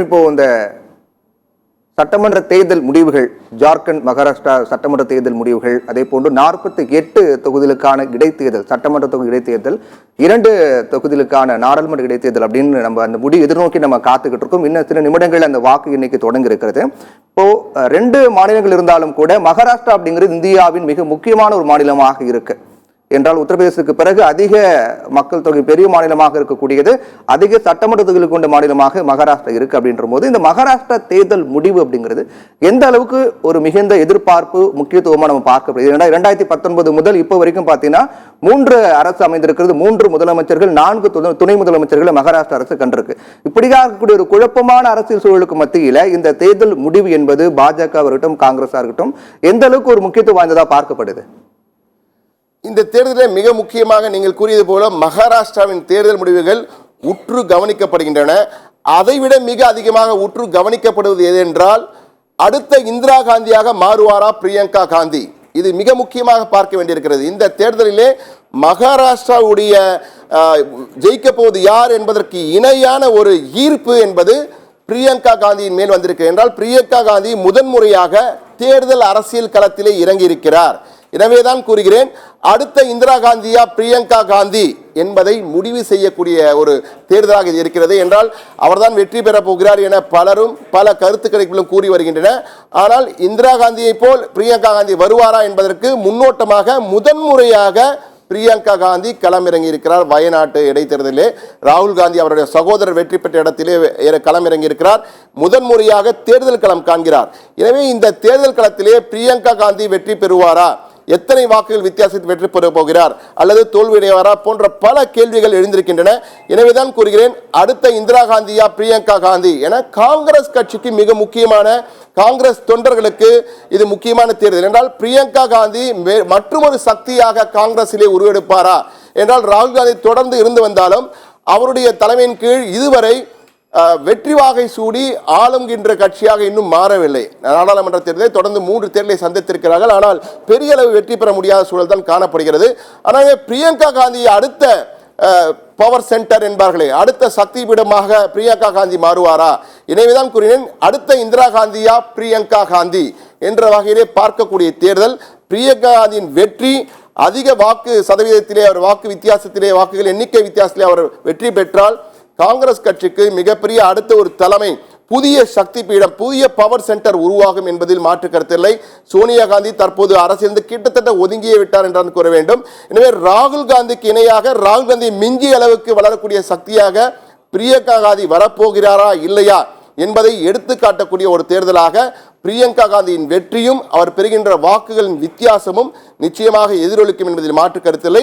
இப்போ இந்த சட்டமன்ற தேர்தல் முடிவுகள், ஜார்க்கண்ட் மகாராஷ்டிரா சட்டமன்ற தேர்தல் முடிவுகள், அதே போன்று 48 தொகுதிகளுக்கான இடைத்தேர்தல், சட்டமன்ற தொகுதி இடைத்தேர்தல், 2 தொகுதிகளுக்கான நாடாளுமன்ற இடைத்தேர்தல் அப்படின்னு நம்ம அந்த முடிவு எதிர்நோக்கி நம்ம காத்துக்கிட்டு இருக்கோம். இன்னும் சில நிமிடங்கள் அந்த வாக்கு எண்ணிக்கை தொடங்கி இருக்கிறது. இப்போ 2 மாநிலங்கள் இருந்தாலும் கூட மகாராஷ்டிரா அப்படிங்கிறது இந்தியாவின் மிக முக்கியமான ஒரு மாநிலமாக இருக்கு. என்றால் உத்தரப்பிரதேசத்துக்கு பிறகு அதிக மக்கள் தொகை பெரிய மாநிலமாக இருக்கக்கூடியது, அதிக சட்டமன்ற தொகுதிகள் கொண்ட மாநிலமாக மகாராஷ்டிரா இருக்கு. அப்படின்ற போது இந்த மகாராஷ்டிரா தேர்தல் முடிவு அப்படிங்கிறது எந்த அளவுக்கு ஒரு மிகுந்த எதிர்பார்ப்பு முக்கியத்துவமா நம்ம பார்க்கப்படுது? 2019 முதல் இப்போ வரைக்கும் பார்த்தீங்கன்னா 3 அரசு அமைந்திருக்கிறது, 3 முதலமைச்சர்கள், 4 துணை முதலமைச்சர்களை மகாராஷ்டிரா அரசு கண்டிருக்கு. இப்படியாக இருக்கக்கூடிய ஒரு குழப்பமான அரசியல் சூழலுக்கு மத்தியில இந்த தேர்தல் முடிவு என்பது பாஜக இருக்கட்டும், காங்கிரஸா இருக்கட்டும், எந்த அளவுக்கு ஒரு முக்கியத்துவம் வாய்ந்ததா பார்க்கப்படுது? இந்த தேர்தலில் மிக முக்கியமாக நீங்கள் கூறியது போல மகாராஷ்டிராவின் தேர்தல் முடிவுகள் உற்று கவனிக்கப்படுகின்றன. அதைவிட மிக அதிகமாக உற்று கவனிக்கப்படுவது எது என்றால், அடுத்த இந்திரா காந்தியாக மாறுவாரா பிரியங்கா காந்தி? இது மிக முக்கியமாக பார்க்க வேண்டியிருக்கிறது. இந்த தேர்தலிலே மகாராஷ்டிராவுடைய ஜெயிக்க போவது யார் என்பதற்கு இணையான ஒரு ஈர்ப்பு என்பது பிரியங்கா காந்தியின் மேல் வந்திருக்கு. என்றால் பிரியங்கா காந்தி முதன்முறையாக தேர்தல் அரசியல் களத்திலே இறங்கி இருக்கிறார். எனவேதான் கூறுகிறேன், அடுத்த இந்திரா காந்தியா பிரியங்கா காந்தி என்பதை முடிவு செய்யக்கூடிய ஒரு தேர்தலாக இது இருக்கிறது. என்றால் அவர்தான் வெற்றி பெற போகிறார் என பலரும் பல கருத்துக்களும் கூறி வருகின்றன. ஆனால் இந்திரா காந்தியை போல் பிரியங்கா காந்தி வருவாரா என்பதற்கு முன்னோட்டமாக முதன்முறையாக பிரியங்கா காந்தி களமிறங்கி இருக்கிறார். வயநாட்டு இடைத்தேர்தலிலே ராகுல் காந்தி அவருடைய சகோதரர் வெற்றி பெற்ற இடத்திலே களமிறங்கி இருக்கிறார். முதன்முறையாக தேர்தல் களம் காண்கிறார். எனவே இந்த தேர்தல் களத்திலே பிரியங்கா காந்தி வெற்றி பெறுவாரா, எத்தனை வாக்குகள் வித்தியாசத்தில் வெற்றி பெற போகிறார் அல்லது தோல்வியடைவாரா போன்ற பல கேள்விகள் எழுந்திருக்கின்றன. எனவேதான் கூறுகிறேன், அடுத்த இந்திரா காந்தியா பிரியங்கா காந்தி என காங்கிரஸ் கட்சிக்கு மிக முக்கியமான, காங்கிரஸ் தொண்டர்களுக்கு இது முக்கியமான தேர்தல். என்றால் பிரியங்கா காந்தி மற்றொரு சக்தியாக காங்கிரஸிலே உருவெடுப்பாரா என்றால், ராகுல் காந்தி தொடர்ந்து இருந்து வந்தாலும் அவருடைய தலைமையின் கீழ் இதுவரை வெற்றி வாகை சூடி ஆளுகின்ற கட்சியாக இன்னும் மாறவில்லை. நாடாளுமன்ற தேர்தலை தொடர்ந்து 3 தேர்தலை சந்தித்திருக்கிறார்கள். ஆனால் பெரிய அளவு வெற்றி பெற முடியாத சூழல் தான் காணப்படுகிறது. ஆனால் பிரியங்கா காந்தி அடுத்த பவர் சென்டர் என்பார்களே, அடுத்த சக்தி பீடமாக பிரியங்கா காந்தி மாறுவாரா? எனவேதான் கூறினேன், அடுத்த இந்திரா காந்தியா பிரியங்கா காந்தி என்ற வகையிலே பார்க்கக்கூடிய தேர்தல். பிரியங்கா காந்தியின் வெற்றி அதிக வாக்கு சதவீதத்திலே, அவர் வாக்கு வித்தியாசத்திலே, வாக்குகள் எண்ணிக்கை வித்தியாசத்திலே அவர் வெற்றி பெற்றால் காங்கிரஸ் கட்சிக்கு மிகப்பெரிய அடுத்த ஒரு தலைமை, புதிய சக்தி பீடம், புதிய பவர் சென்டர் உருவாகும் என்பதில் மாற்று கருத்தில்லை. சோனியா காந்தி தற்போது அரசியல் கிட்டத்தட்ட ஒதுங்கியே விட்டார் என்றால் கூற வேண்டும். எனவே ராகுல் காந்திக்கு இணையாக, ராகுல் காந்தி மிஞ்சிய அளவுக்கு வளரக்கூடிய சக்தியாக பிரியங்கா காந்தி வரப்போகிறாரா இல்லையா என்பதை எடுத்து காட்டக்கூடிய ஒரு தேர்தலாக பிரியங்கா காந்தியின் வெற்றியும் அவர் பெறுகின்ற வாக்குகளின் வித்தியாசமும் நிச்சயமாக எதிரொலிக்கும் என்பதில் மாற்று கருத்தில்லை.